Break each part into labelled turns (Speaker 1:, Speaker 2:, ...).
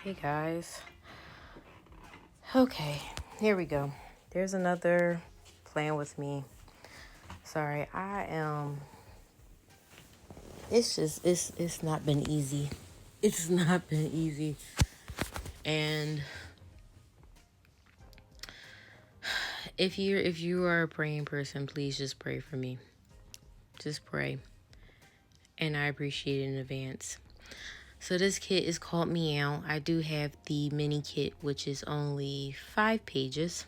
Speaker 1: Hey guys. Okay, here we go. There's another plan with me. Sorry, it's not been easy. It's not been easy. And if you are a praying person, please just pray for me. Just pray. And I appreciate it in advance. So this kit is called Meow. I do have the mini kit, which is only 5 pages.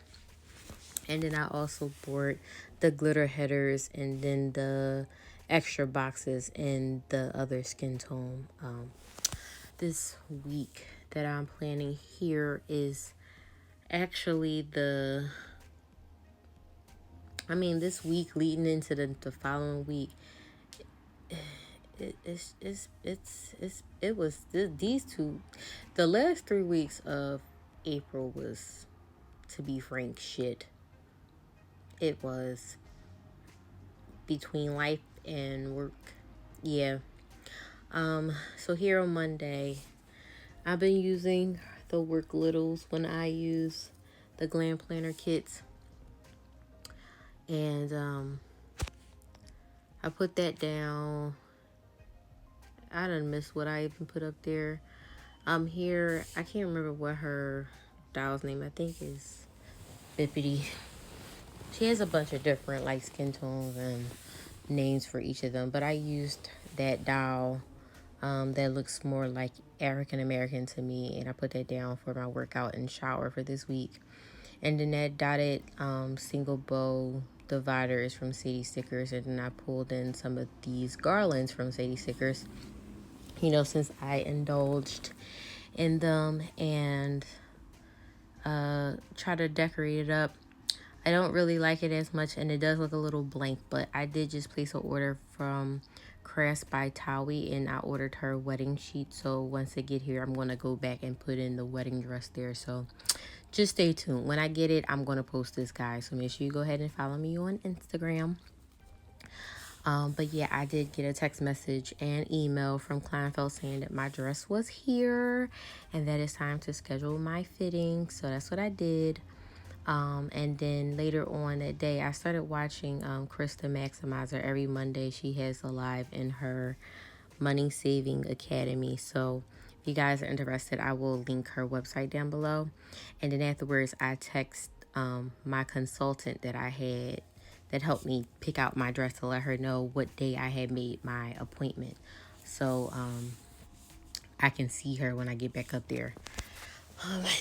Speaker 1: And then I also bought the glitter headers and then the extra boxes in the other skin tone. This week that I'm planning here is actually this week leading into the following week. These two, the last 3 weeks of April was, to be frank, shit. It was between life and work. Yeah. So here on Monday, I've been using the work littles when I use the Glam Planner kits. And I put that down. I done missed what I even put up there. Here, I can't remember what her doll's name, I think is Bippity. She has a bunch of different like skin tones and names for each of them, but I used that doll that looks more like African American to me, and I put that down for my workout and shower for this week. And then that dotted single bow divider is from Sadie Stickers, and then I pulled in some of these garlands from Sadie Stickers, since I indulged in them, and try to decorate it up. I don't really like it as much, and it does look a little blank, but I did just place an order from Krys by Towie, and I ordered her wedding sheet. So once I get here, I'm going to go back and put in the wedding dress there. So just stay tuned. When I get it, I'm going to post this, guys. So make sure you go ahead and follow me on Instagram. But yeah, I did get a text message and email from Kleinfeld saying that my dress was here and that it's time to schedule my fitting. So that's what I did. And then later on that day, I started watching Krys the Maximizer. Every Monday, she has a live in her Money Saving Academy. So if you guys are interested, I will link her website down below. And then afterwards, I text my consultant that I had that helped me pick out my dress to let her know what day I had made my appointment. So I can see her when I get back up there.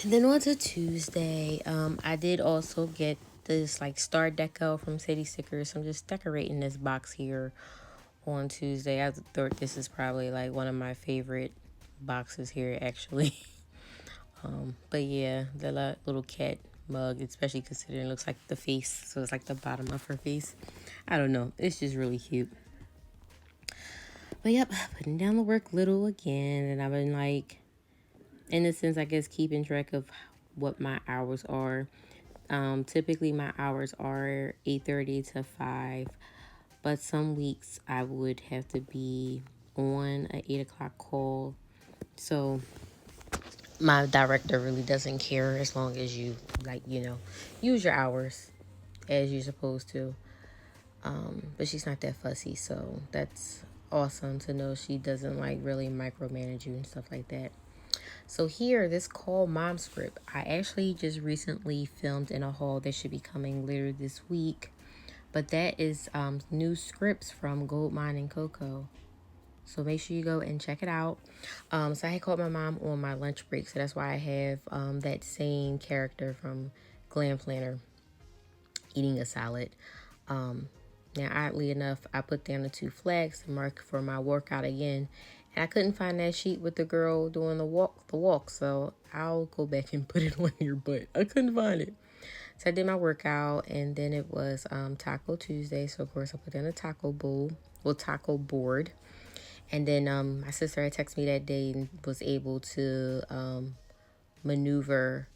Speaker 1: Then on to Tuesday, I did also get this like star deco from Sadie Stickers. I'm just decorating this box here on Tuesday. I thought this is probably like one of my favorite boxes here, actually. But yeah, the little cat mug, especially considering it looks like the face, so it's like the bottom of her face. I don't know, it's just really cute. But yep, putting down the work little again, and I've been like, in a sense, I guess, keeping track of what my hours are. Typically my hours are 8:30 to 5, but some weeks I would have to be on an 8 o'clock call. So my director really doesn't care as long as you use your hours as you're supposed to. But she's not that fussy, so that's awesome to know. She doesn't like really micromanage you and stuff like that. So here, this call mom script, I actually just recently filmed in a haul that should be coming later this week. But that is new scripts from Gold Mine & Coco. So make sure you go and check it out. So I had called my mom on my lunch break, so that's why I have that same character from Glam Planner eating a salad. Now, oddly enough, I put down the 2 flags to mark for my workout again. And I couldn't find that sheet with the girl doing the walk. So I'll go back and put it on here, but I couldn't find it. So I did my workout, and then it was Taco Tuesday. So of course I put in a taco board. And then my sister had texted me that day and was able to maneuver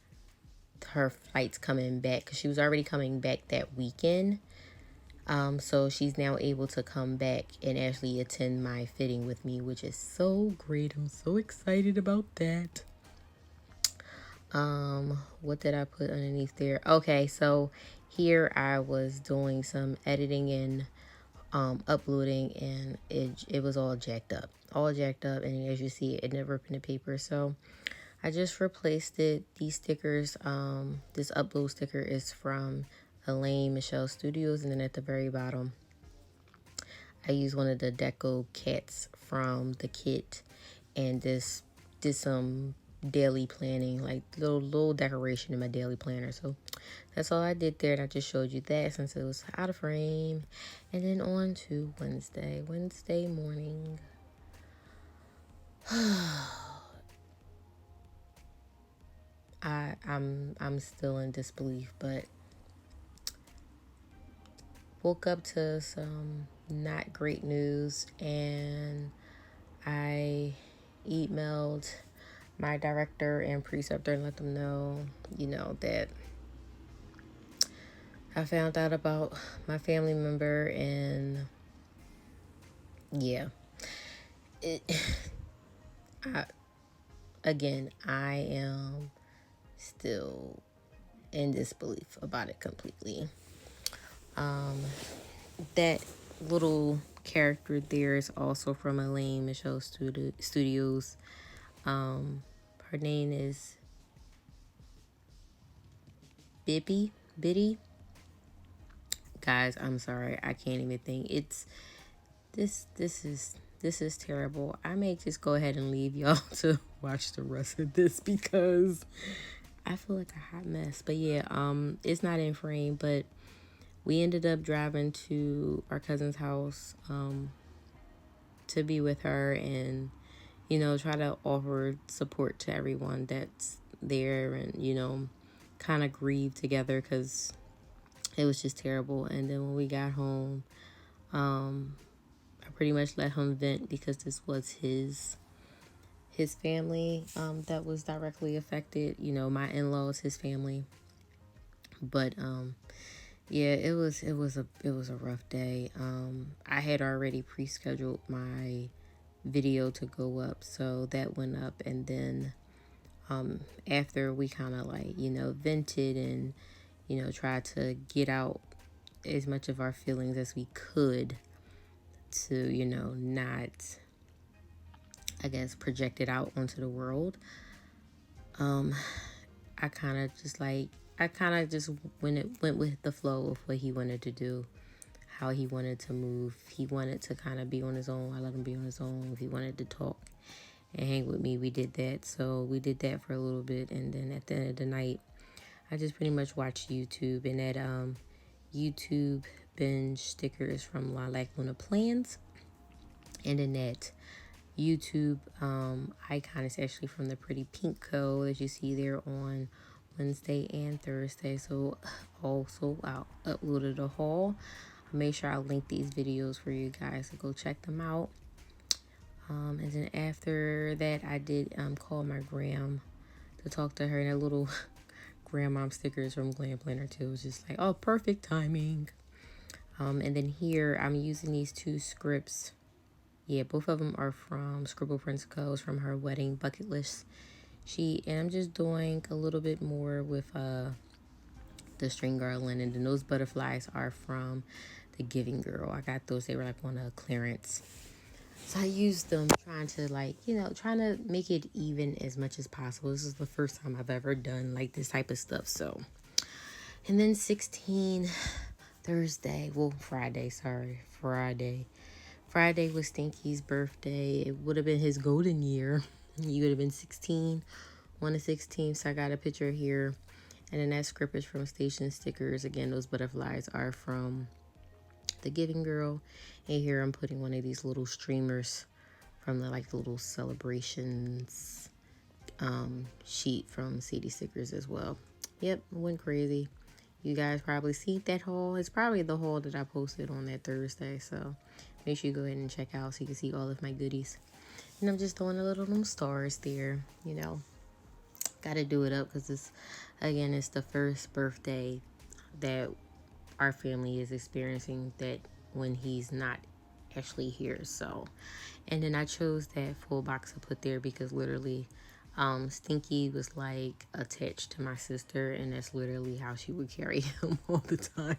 Speaker 1: her flights coming back, because she was already coming back that weekend. So she's now able to come back and actually attend my fitting with me, which is so great. I'm so excited about that. What did I put underneath there? Okay, so here I was doing some editing and uploading, and it was all jacked up. And as you see, it never ripped in the paper. So I just replaced it. These stickers, this upload sticker is from Elaine Michelle Studios, and then at the very bottom, I used one of the deco cats from the kit, and this did some daily planning, like little decoration in my daily planner. So that's all I did there, and I just showed you that since it was out of frame. And then on to Wednesday morning. I'm still in disbelief, but woke up to some not great news, and I emailed my director and preceptor and let them know, that I found out about my family member, and yeah, it, I am still in disbelief about it completely. That little character there is also from Elaine Michelle Studios. Her name is Biddy. Guys, I'm sorry, I can't even think. It's this is terrible. I may just go ahead and leave y'all to watch the rest of this because I feel like a hot mess. But yeah, it's not in frame, but we ended up driving to our cousin's house to be with her and, try to offer support to everyone that's there and, kind of grieve together because it was just terrible. And then when we got home, I pretty much let him vent because this was his family that was directly affected. My in-laws, his family. But yeah, it was a rough day. I had already pre-scheduled my video to go up, so that went up, and then after we kind of like vented and tried to get out as much of our feelings as we could to not, I guess, project it out onto the world. I kind of just went with the flow of what he wanted to do, how he wanted to move. He wanted to kind of be on his own. I let him be on his own. If he wanted to talk and hang with me, we did that. So we did that for a little bit, and then at the end of the night, I just pretty much watched YouTube, and that YouTube binge sticker is from Lilac Plans, and then that YouTube icon is actually from the Pretty Pink Co. that you see there on Wednesday and Thursday. So also I'll uploaded a haul. I'll make sure I'll link these videos for you guys to go check them out. And then after that, I did call my gram to talk to her, and that little grandmom stickers from Glam Planner too. It was just like, oh, perfect timing. And then here I'm using these two scripts. Yeah, both of them are from Scribble Prints Co. From her wedding bucket list sheet. And I'm just doing a little bit more with the string garland. And then those butterflies are from the Giving Girl. I got those. They were like on a clearance. So I used them trying to make it even as much as possible. This is the first time I've ever done like this type of stuff. So, and then 16 Thursday. Well, Friday. Sorry. Friday was Stinky's birthday. It would have been his golden year. He would have been 16, 1 to 16. So I got a picture here. And then that script is from Station Stickers. Again, those butterflies are from the Giving Girl. And here I'm putting one of these little streamers from the little celebrations sheet from Sadie Stickers as well. Yep, went crazy. You guys probably see that haul. It's probably the haul that I posted on that Thursday. So make sure you go ahead and check out so you can see all of my goodies. And I'm just throwing a little stars there, Got to do it up because it's the first birthday that our family is experiencing that when he's not actually here. So, and then I chose that full box to put there because literally Stinky was like attached to my sister, and that's literally how she would carry him all the time.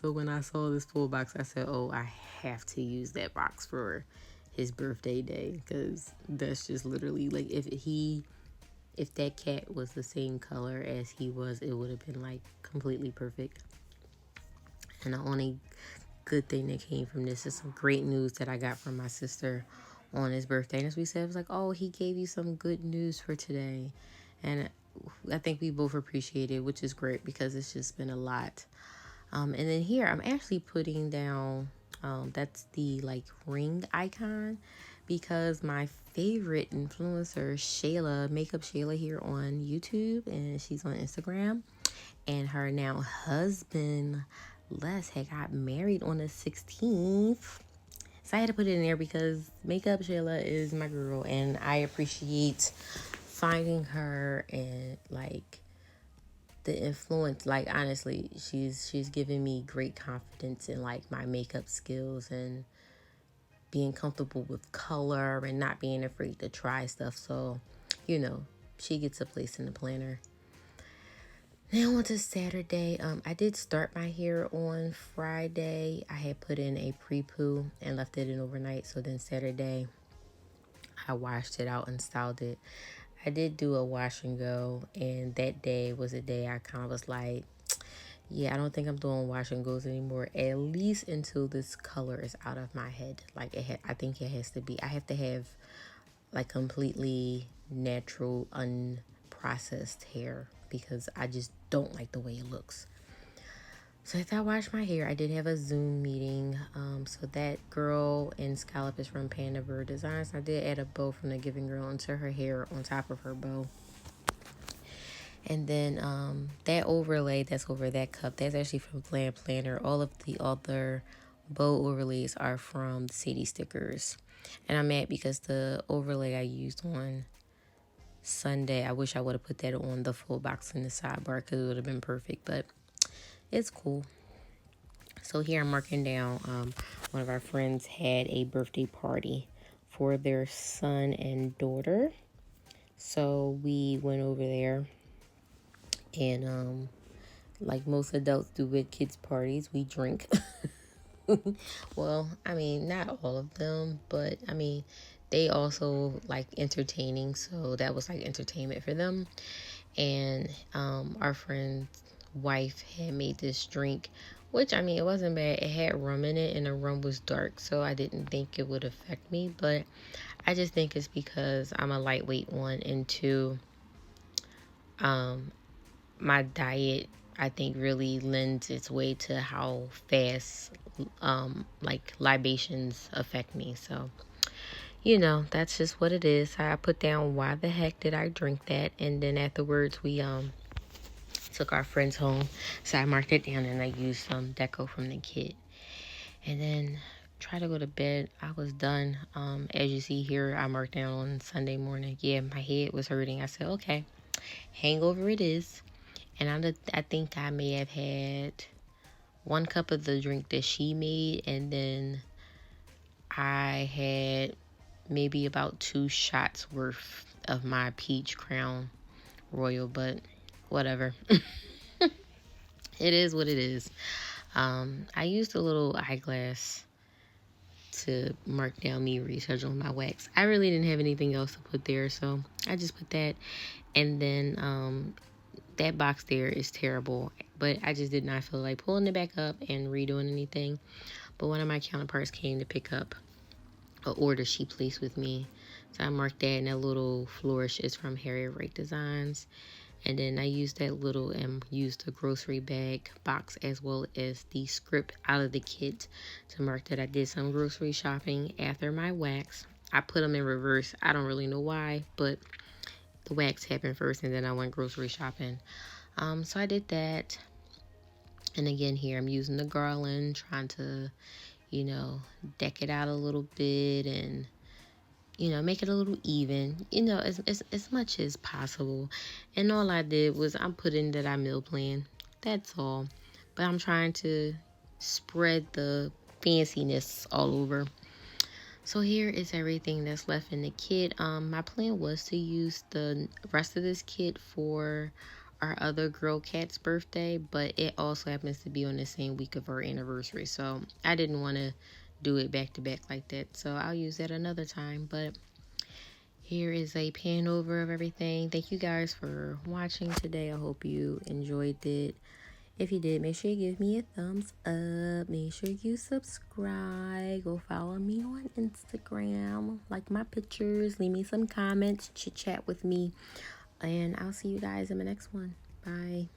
Speaker 1: So when I saw this full box, I said, oh, I have to use that box for his birthday day, because that's just literally like, if that cat was the same color as he was, it would have been like completely perfect. And the only good thing that came from this is some great news that I got from my sister on his birthday. And as we said, it was like, oh, he gave you some good news for today. And I think we both appreciate it, which is great because it's just been a lot. And then here, I'm actually putting down, that's the like ring icon, because my favorite influencer, Shayla, Makeup Shayla here on YouTube, and she's on Instagram, and her now husband, Les, had got married on the 16th. So I had to put it in there because Makeup Shayla is my girl, and I appreciate finding her and like the influence. Like honestly, she's giving me great confidence in like my makeup skills and being comfortable with color and not being afraid to try stuff. So, she gets a place in the planner. Now on to Saturday. I did start my hair on Friday. I had put in a pre-poo and left it in overnight. So then Saturday, I washed it out and styled it. I did do a wash and go, and that day was a day I kind of was like, yeah, I don't think I'm doing wash and goes anymore, at least until this color is out of my head. Like I think it has to be. I have to have like completely natural, unprocessed hair because I just don't like the way it looks. So after I washed my hair, I did have a Zoom meeting. So that girl in scallop is from Panda Bird Designs. I did add a bow from the Giving Girl into her hair on top of her bow. And then that overlay that's over that cup, that's actually from Glam Planner. All of the other bow overlays are from Sadie stickers. And I'm mad because the overlay I used on Sunday, I wish I would have put that on the full box in the sidebar because it would have been perfect. But it's cool. So here I'm marking down, one of our friends had a birthday party for their son and daughter. So we went over there, and like most adults do with kids' parties, we drink. Well, I mean, not all of them, but I mean, they also like entertaining, so that was like entertainment for them. And our friend's wife had made this drink, which I mean, it wasn't bad. It had rum in it, and the rum was dark, so I didn't think it would affect me. But I just think it's because I'm a lightweight, one, and two, my diet, I think, really lends its way to how fast like libations affect me. So that's just what it is. I put down why the heck did I drink that, and then afterwards we took our friends home. So I marked it down and I used some deco from the kit, and then try to go to bed. I was done. As you see here, I marked down on Sunday morning. Yeah, my head was hurting. I said, okay, hangover it is. And I think I may have had 1 cup of the drink that she made, and then I had maybe about 2 shots worth of my peach Crown Royal, but whatever. It is what it is. I used a little eyeglass to mark down me research on my wax. I really didn't have anything else to put there, so I just put that. And then that box there is terrible, but I just did not feel like pulling it back up and redoing anything. But one of my counterparts came to pick up an order she placed with me, so I marked that, and that little flourish is from Harriet Wright Designs. And then I used that little and used the grocery bag box as well as the script out of the kit to mark that I did some grocery shopping after my wax. I put them in reverse. I don't really know why, but the wax happened first and then I went grocery shopping. So I did that. And again, here I'm using the garland, trying to, deck it out a little bit and, make it a little even, as much as possible. And all I did was I'm putting that I meal plan. That's all. But I'm trying to spread the fanciness all over. So here is everything that's left in the kit. My plan was to use the rest of this kit for our other girl cat's birthday, but it also happens to be on the same week of her anniversary, so I didn't want to do it back to back like that, so I'll use that another time. But here is a pan over of everything. Thank you guys for watching today. I hope you enjoyed it. If you did, make sure you give me a thumbs up. Make sure you subscribe. Go follow me on Instagram. Like my pictures. Leave me some comments. Chit chat with me. And I'll see you guys in the next one. Bye.